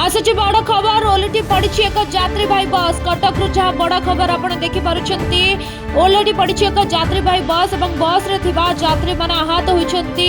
आसुची बड़ खबर ओलटी पड़ी एक यात्री भाई बस कटक रु जहाँ बड़ खबर आप देखिपुं ओलटी पड़ी एक यात्री भाई बस और बस रे थिबा यात्री माने आहत होइछन्ती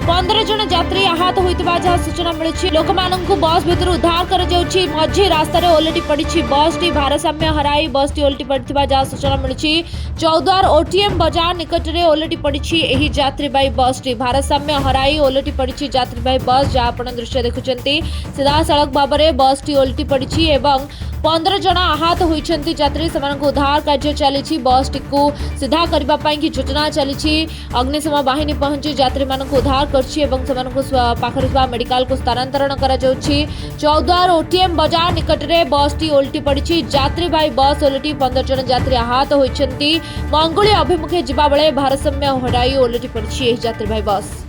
15 जन यात्री आहत होइतबा जहाँ सूचना मिली लोक माननकु बस भितर उद्धार कर जाउछि मझी रास्ता रे ओलटी पड़ी बस टी भारसाम्य हराई बस टी ओलटी पड़िथिबा जहाँ सूचना मिली चौद्वार ओटीएम बाजार निकट रे ओलटी पड़ी एही यात्री भाई बस टी भारसाम्य हराई ओलटी पड़ी यात्री भाई बस जहाँ आपण दृश्य देखुछन्ती सीधा सड़क भाव में बस टी ओलटी पड़ी एवं 15 जन आहत होइछन्ती यात्री सेमानकु उद्धार कार्य चली बस टी को सीधा करबा पई की योजना चली अग्निशम बाहिनी पहुंची यात्री मानकु उद्धार करछि एवं सेमानकु पाखरे थिबा मेडिकल को स्थानांतरण करा जाउछि चौद्वार ओटीएम बाजार निकट रे बस टी ओलटी पड़ी यात्री भाई बस ओलटी 15 जन यात्री आहत होइछन्ती मंगुली अभिमुखे जिबा बेले भारसाम्य हराई ओलटी पड़ी एही यात्री भाई बस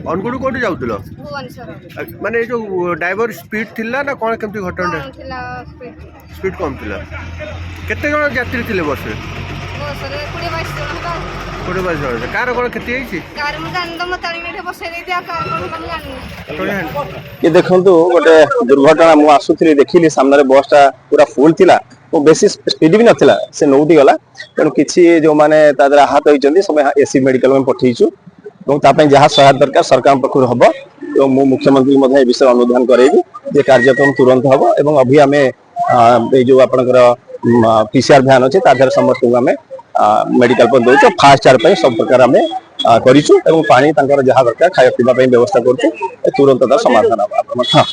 अनगुड़ कोठी जाउतलो भुवनेश्वर माने जो ड्राइवर स्पीड थिला ना कोन केमती घटना थिला स्पीड कम थिला केते जण यात्री थिले बस रे बस रे 20-22 जन हता कोठे बस जण कार कोन केती आइछि कार मु जान दम ताली मेठे बसै दे दिया कार कोन जानि ये देखंतु गोटे दुर्घटना मु आसुथली देखिली सामने बसटा पूरा फुल थिला वो बेसी स्पीड भी नथिला से नौटी गला तेणु किछि जो माने तादर आहत होइचंदी सब एसी मेडिकल में पठेइछु और तापै जहाँ सहायता दरकार सरकार पक्षर हम तो मु मुख्यमंत्री ए विषय अनुधान करेबी जे कार्यक्रम तुरंत हम एवं अभी आम जो आपंकर पीसीआर भ्यान अच्छे तार समस्त आम मेडिकल पर दौर फास्ट चार्ज सब प्रकार आम करूँ पानी जहाँ दरकार खाया पीवा व्यवस्था करूँ तुरंत समाधान हम।